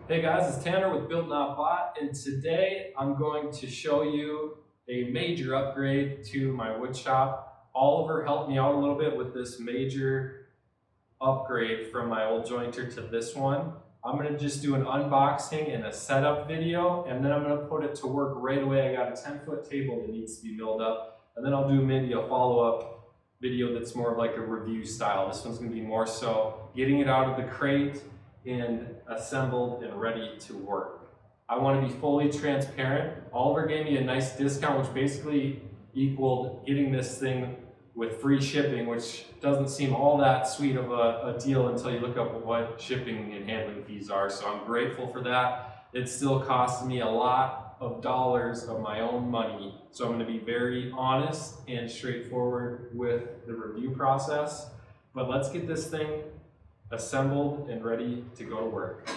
Hey guys, it's Tanner with Built Not Bought, and today I'm going to show you a major upgrade to my wood shop. Oliver helped me out a little bit with this major upgrade from my old jointer to this one. I'm going to just do an unboxing and a setup video, and then I'm going to put it to work right away. I got a 10-foot table that needs to be milled up, and then I'll do maybe a follow-up video that's more of like a review style. This one's going to be more so getting it out of the crate and assembled and ready to work. I want to be fully transparent. Oliver gave me a nice discount, which basically equaled getting this thing with free shipping, which doesn't seem all that sweet of a deal until you look up what shipping and handling fees are. So I'm grateful for that. It still costs me a lot of dollars of my own money. So I'm going to be very honest and straightforward with the review process. But let's get this thing assembled and ready to go to work.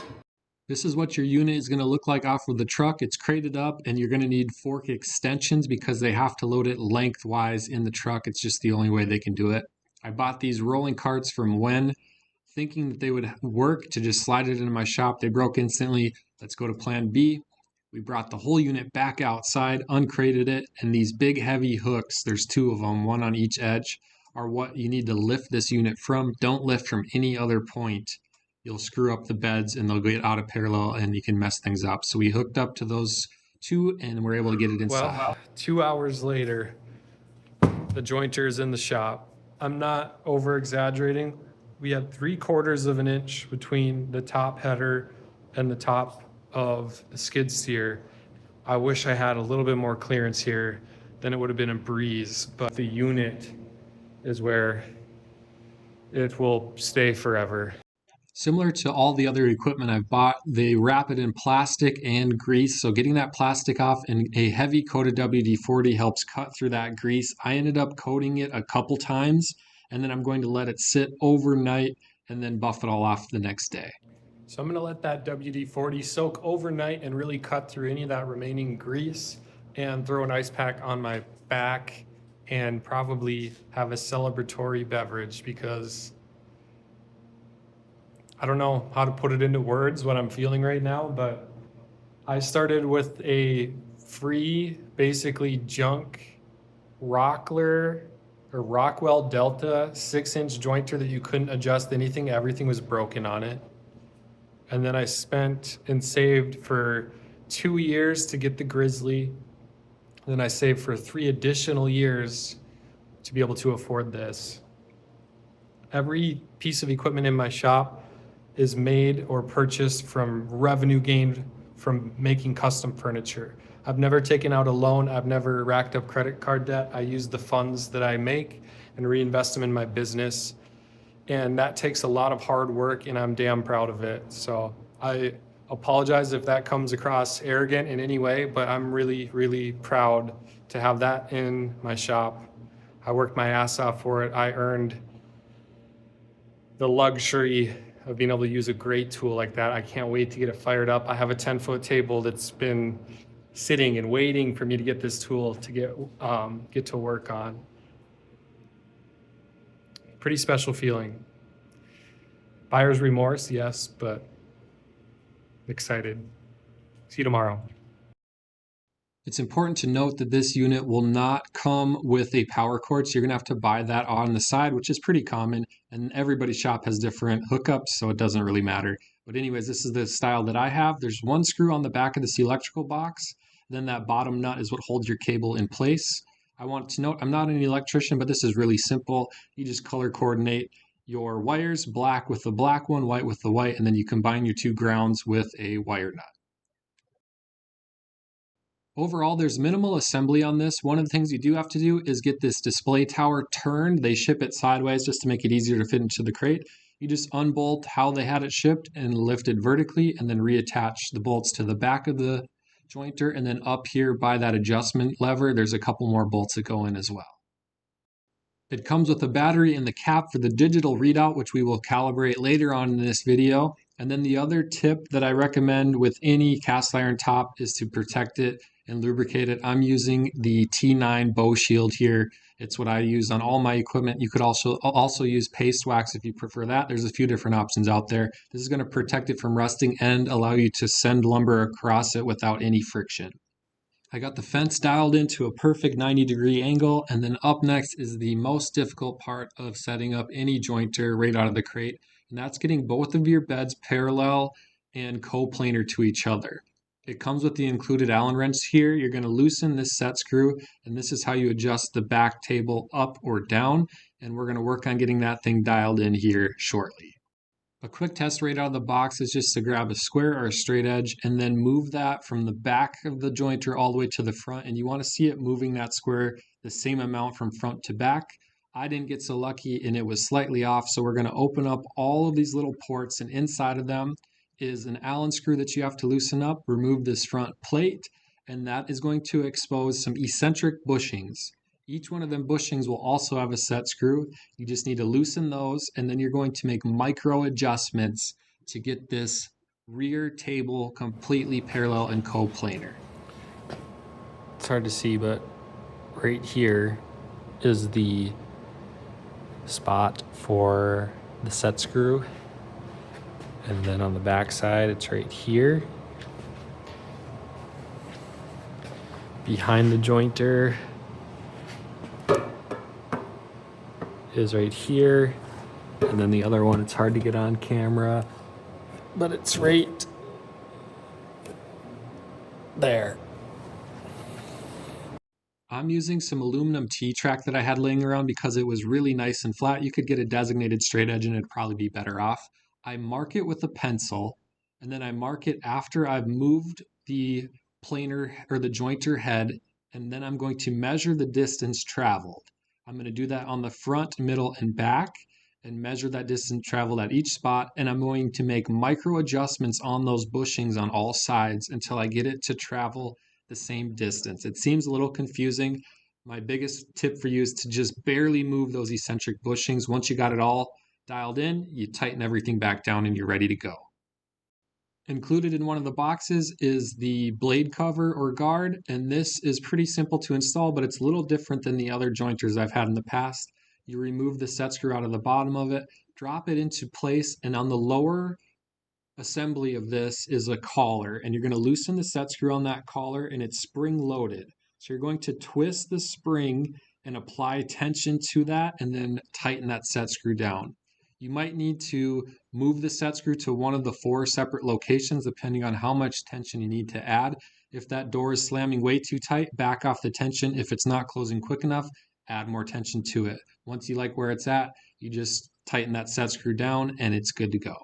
This is what your unit is going to look like off of the truck. It's crated up and you're going to need fork extensions because they have to load it lengthwise in the truck. It's just the only way they can do it. I bought these rolling carts from Wen thinking that they would work to just slide it into my shop. They broke instantly. Let's go to plan B. We brought the whole unit back outside, uncrated it, and these big heavy hooks, there's two of them, one on each edge, are what you need to lift this unit from. Don't lift from any other point. You'll screw up the beds and they'll get out of parallel and you can mess things up. So we hooked up to those two and we're able to get it inside. Well, 2 hours later, the jointer is in the shop. I'm not over exaggerating. We had 3/4 of an inch between the top header and the top of the skid steer. I wish I had a little bit more clearance here, then it would have been a breeze, but the unit is where it will stay forever. Similar to all the other equipment I've bought, they wrap it in plastic and grease. So getting that plastic off and a heavy coated WD-40 helps cut through that grease. I ended up coating it a couple times and then I'm going to let it sit overnight and then buff it all off the next day. So I'm gonna let that WD-40 soak overnight and really cut through any of that remaining grease and throw an ice pack on my back and probably have a celebratory beverage because I don't know how to put it into words what I'm feeling right now, but I started with a free, basically junk Rockler or Rockwell Delta 6-inch jointer that you couldn't adjust anything. Everything was broken on it. And then I spent and saved for 2 years to get the Grizzly. Then I saved for 3 additional years to be able to afford this. Every piece of equipment in my shop is made or purchased from revenue gained from making custom furniture. I've never taken out a loan. I've never racked up credit card debt. I use the funds that I make and reinvest them in my business. And that takes a lot of hard work and I'm damn proud of it. So I apologize if that comes across arrogant in any way, but I'm really, really proud to have that in my shop. I worked my ass off for it. I earned the luxury of being able to use a great tool like that. I can't wait to get it fired up. I have a 10-foot table that's been sitting and waiting for me to get this tool to get to work on. Pretty special feeling. Buyer's remorse, yes, but excited. See you tomorrow. It's important to note that this unit will not come with a power cord, so you're going to have to buy that on the side, which is pretty common, and everybody's shop has different hookups, so it doesn't really matter. But anyways, this is the style that I have. There's one screw on the back of this electrical box, then that bottom nut is what holds your cable in place. I want to note, I'm not an electrician, but this is really simple. You just color coordinate your wires, black with the black one, white with the white, and then you combine your two grounds with a wire nut. Overall, there's minimal assembly on this. One of the things you do have to do is get this display tower turned. They ship it sideways just to make it easier to fit into the crate. You just unbolt how they had it shipped and lift it vertically and then reattach the bolts to the back of the jointer, and then up here by that adjustment lever, there's a couple more bolts that go in as well. It comes with a battery and the cap for the digital readout, which we will calibrate later on in this video. And then the other tip that I recommend with any cast iron top is to protect it and lubricate it. I'm using the T9 Bow Shield here. It's what I use on all my equipment. You could also use paste wax if you prefer that. There's a few different options out there. This is going to protect it from rusting and allow you to send lumber across it without any friction. I got the fence dialed into a perfect 90-degree angle, and then up next is the most difficult part of setting up any jointer right out of the crate, and that's getting both of your beds parallel and coplanar to each other. It comes with the included Allen wrench here. You're going to loosen this set screw, and this is how you adjust the back table up or down, and we're going to work on getting that thing dialed in here shortly. A quick test right out of the box is just to grab a square or a straight edge and then move that from the back of the jointer all the way to the front, and you want to see it moving that square the same amount from front to back. I didn't get so lucky and it was slightly off, so we're going to open up all of these little ports, and inside of them is an Allen screw that you have to loosen up, remove this front plate, and that is going to expose some eccentric bushings. Each one of them bushings will also have a set screw. You just need to loosen those, and then you're going to make micro adjustments to get this rear table completely parallel and coplanar. It's hard to see, but right here is the spot for the set screw. And then on the back side, it's right here. Behind the jointer is right here. And then the other one, it's hard to get on camera, but it's right there. I'm using some aluminum T-track that I had laying around because it was really nice and flat. You could get a designated straight edge and it'd probably be better off. I mark it with a pencil, and then I mark it after I've moved the planer or the jointer head, and then I'm going to measure the distance traveled. I'm going to do that on the front, middle, and back, and measure that distance traveled at each spot, and I'm going to make micro adjustments on those bushings on all sides until I get it to travel the same distance. It seems a little confusing. My biggest tip for you is to just barely move those eccentric bushings. Once you got it all dialed in, you tighten everything back down and you're ready to go. Included in one of the boxes is the blade cover or guard, and this is pretty simple to install, but it's a little different than the other jointers I've had in the past. You remove the set screw out of the bottom of it, drop it into place, and on the lower assembly of this is a collar, and you're going to loosen the set screw on that collar, and it's spring loaded. So you're going to twist the spring and apply tension to that and then tighten that set screw down. You might need to move the set screw to one of the 4 separate locations depending on how much tension you need to add. If that door is slamming way too tight, back off the tension. If it's not closing quick enough, add more tension to it. Once you like where it's at, you just tighten that set screw down and it's good to go.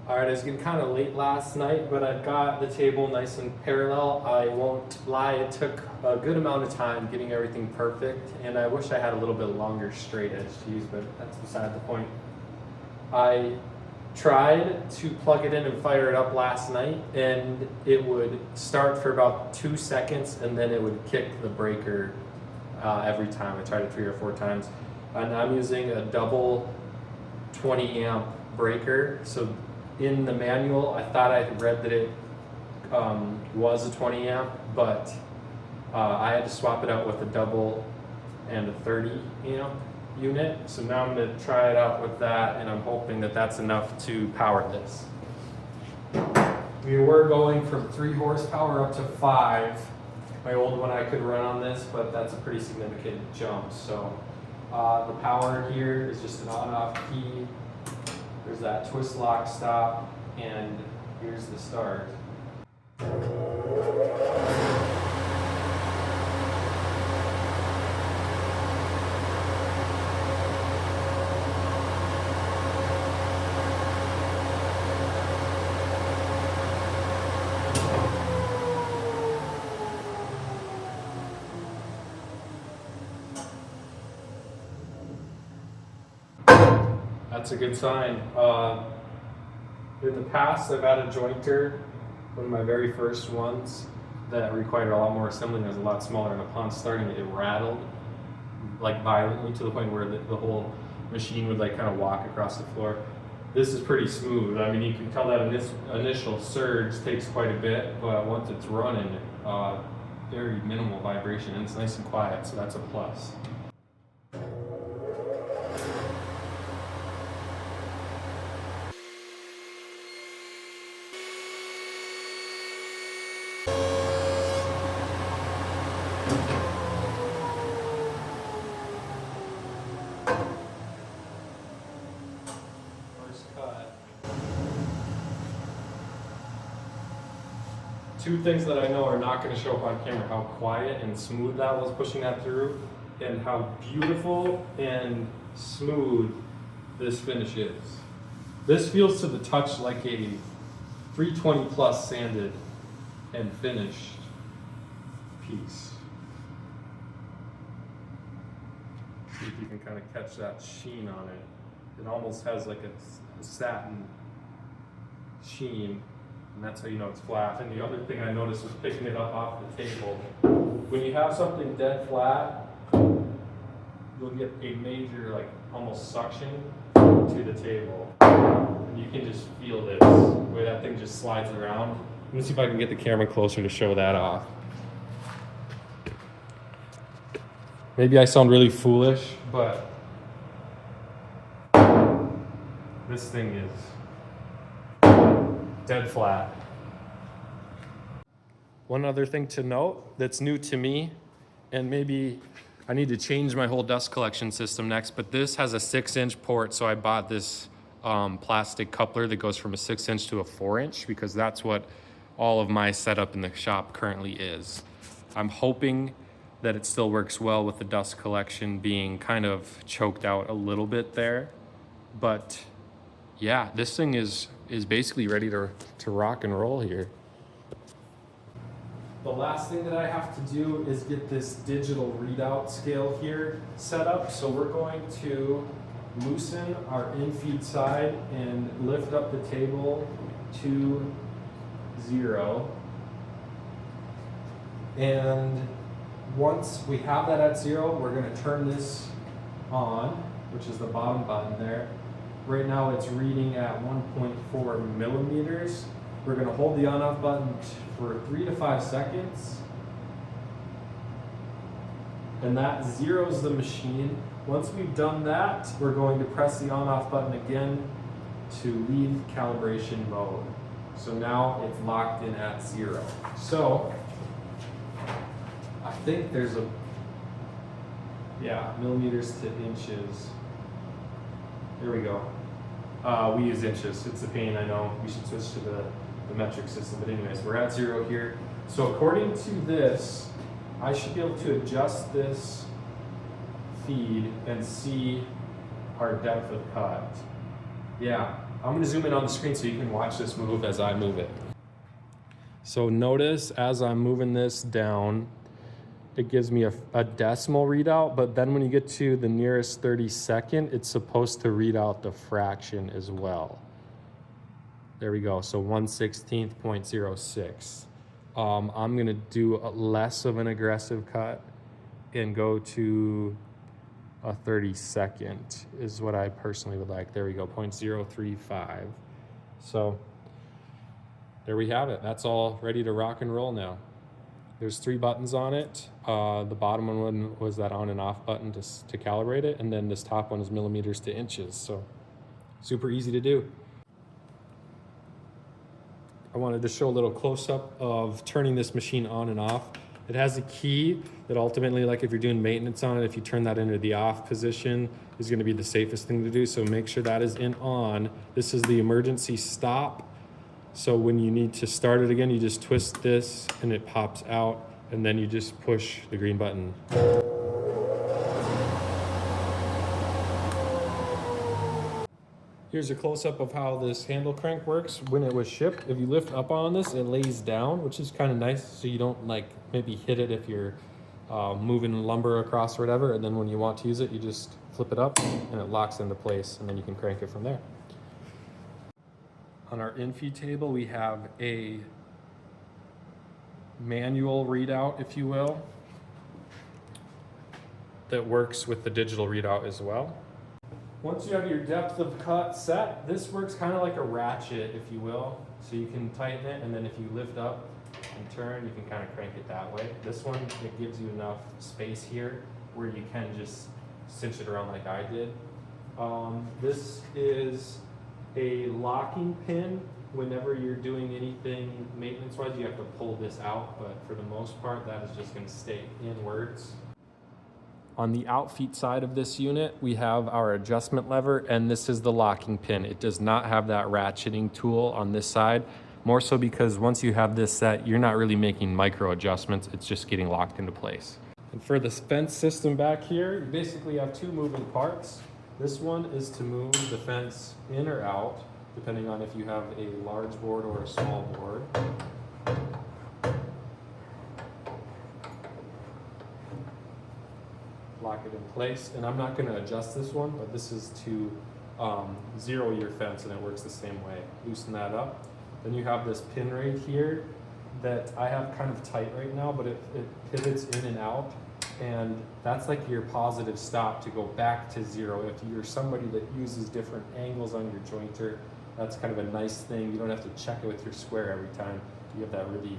Alright, it was getting kind of late last night, but I've got the table nice and parallel. I won't lie, it took a good amount of time getting everything perfect, and I wish I had a little bit longer straight edge to use, but that's beside the point. I tried to plug it in and fire it up last night, and it would start for about 2 seconds, and then it would kick the breaker every time. I tried it 3 or 4 times, and I'm using a double 20 amp breaker, so in the manual, I thought I had read that it was a 20 amp, but I had to swap it out with a double and a 30 amp unit. So now I'm going to try it out with that, and I'm hoping that that's enough to power this. We were going from 3 horsepower up to 5. My old one I could run on this, but that's a pretty significant jump. So the power here is just an on-off key. There's that twist lock stop, and here's the start. That's a good sign. In the past, I've had a jointer, one of my very first ones, that required a lot more assembling. It was a lot smaller, and upon starting it, it rattled like violently to the point where the whole machine would like kind of walk across the floor. this is pretty smooth. I mean, you can tell that initial surge takes quite a bit, but once it's running, very minimal vibration, and it's nice and quiet, so that's a plus. Two things that I know are not going to show up on camera: how quiet and smooth that was pushing that through, and how beautiful and smooth this finish is. This feels to the touch like a 320 plus sanded and finished piece. See if you can kind of catch that sheen on it. It almost has like a satin sheen. And that's how you know it's flat. And the other thing I noticed was picking it up off the table. When you have something dead flat, you'll get a major, like, almost suction to the table. And you can just feel this, the way that thing just slides around. Let me see if I can get the camera closer to show that off. Maybe I sound really foolish, but this thing is dead flat. One other thing to note that's new to me, and maybe I need to change my whole dust collection system next, but this has a 6-inch port, so I bought this plastic coupler that goes from a 6-inch to a 4-inch because that's what all of my setup in the shop currently is. I'm hoping that it still works well with the dust collection being kind of choked out a little bit there, but yeah, this thing is basically ready to rock and roll here. The last thing that I have to do is get this digital readout scale here set up. So we're going to loosen our in-feed side and lift up the table to 0. And once we have that at 0, we're going to turn this on, which is the bottom button there. Right now it's reading at 1.4 millimeters. We're going to hold the on-off button for 3 to 5 seconds. And that zeroes the machine. Once we've done that, we're going to press the on-off button again to leave calibration mode. So now it's locked in at 0. So I think there's millimeters to inches. There we go. We use inches. It's a pain, I know. We should switch to the metric system. But anyways, we're at 0 here. So according to this, I should be able to adjust this feed and see our depth of cut. Yeah, I'm going to zoom in on the screen so you can watch this move as I move it. So notice as I'm moving this down, it gives me a decimal readout, but then when you get to the nearest 32nd, it's supposed to read out the fraction as well. There we go, so 1/16.06. I'm gonna do less of an aggressive cut and go to a 32nd is what I personally would like. There we go, 0.035. So there we have it. That's all ready to rock and roll now. There's 3 buttons on it. The bottom one was that on and off button to calibrate it, and then this top one is millimeters to inches, so super easy to do. I wanted to show a little close-up of turning this machine on and off. It has a key that ultimately, like if you're doing maintenance on it, if you turn that into the off position, is going to be the safest thing to do, so make sure that is in on. This is the emergency stop. So when you need to start it again, you just twist this and it pops out, and then you just push the green button. Here's a close-up of how this handle crank works when it was shipped. If you lift up on this, it lays down, which is kind of nice, so you don't like maybe hit it if you're moving lumber across or whatever, and then when you want to use it, you just flip it up and it locks into place, and then you can crank it from there. On our in-feed table, we have a manual readout, if you will, that works with the digital readout as well. Once you have your depth of cut set, this works kind of like a ratchet, if you will. So you can tighten it, and then if you lift up and turn, you can kind of crank it that way. This one, it gives you enough space here where you can just cinch it around like I did. This is a locking pin. Whenever you're doing anything maintenance-wise, you have to pull this out, but for the most part, that is just gonna stay inwards. On the outfeet side of this unit, we have our adjustment lever, and this is the locking pin. It does not have that ratcheting tool on this side, more so because once you have this set, you're not really making micro adjustments, it's just getting locked into place. And for the fence system back here, you basically have two moving parts. This one is to move the fence in or out, depending on if you have a large board or a small board. Lock it in place, and I'm not going to adjust this one, but this is to zero your fence, and it works the same way. Loosen that up. Then you have this pin right here that I have kind of tight right now, but it pivots in and out, and that's like your positive stop to go back to zero. If you're somebody that uses different angles on your jointer, that's kind of a nice thing. You don't have to check it with your square every time. You have that really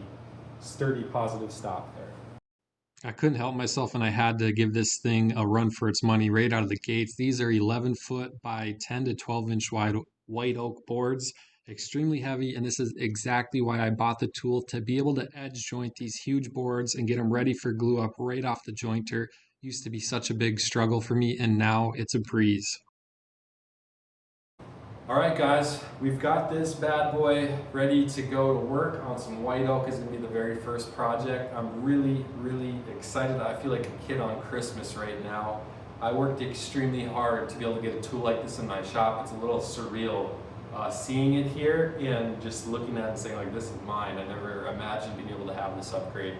sturdy positive stop there. I couldn't help myself and I had to give this thing a run for its money right out of the gates. These are 11 foot by 10 to 12 inch wide white oak boards, extremely heavy. And this is exactly why I bought the tool, to be able to edge joint these huge boards and get them ready for glue up right off the jointer. Used to be such a big struggle for me, and now it's a breeze. All right, guys, we've got this bad boy ready to go to work on some white oak. Is going to be the very first project. I'm really, really excited. I feel like a kid on Christmas right now. I worked extremely hard to be able to get a tool like this in my shop. It's a little surreal seeing it here and just looking at it and saying, like, this is mine. I never imagined being able to have this upgrade.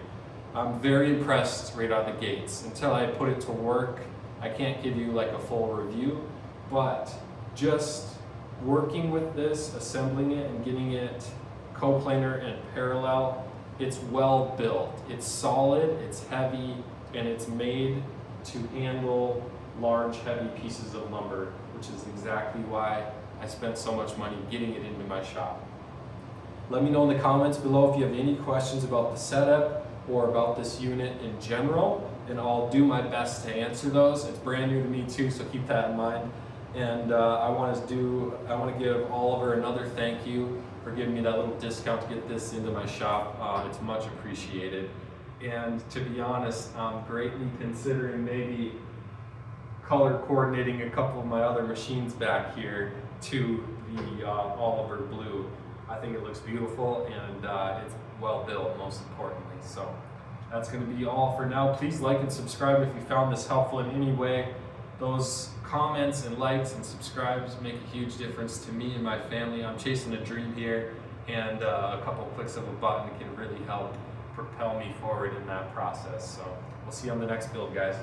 I'm very impressed right out of the gates. Until I put it to work, I can't give you like a full review, but just working with this, assembling it and getting it coplanar and parallel, it's well built. It's solid, it's heavy, and it's made to handle large, heavy pieces of lumber, which is exactly why I spent so much money getting it into my shop. Let me know in the comments below if you have any questions about the setup or about this unit in general, and I'll do my best to answer those. It's brand new to me too, so keep that in mind. And I want to give Oliver another thank you for giving me that little discount to get this into my shop. It's much appreciated. And to be honest, I'm greatly considering maybe color coordinating a couple of my other machines back here to the Oliver blue. I think it looks beautiful, and it's well built, most importantly. So that's going to be all for now. Please like and subscribe if you found this helpful in any way. Those comments and likes and subscribes make a huge difference to me and my family. I'm chasing a dream here, and a couple of clicks of a button can really help propel me forward in that process. So we'll see you on the next build, guys.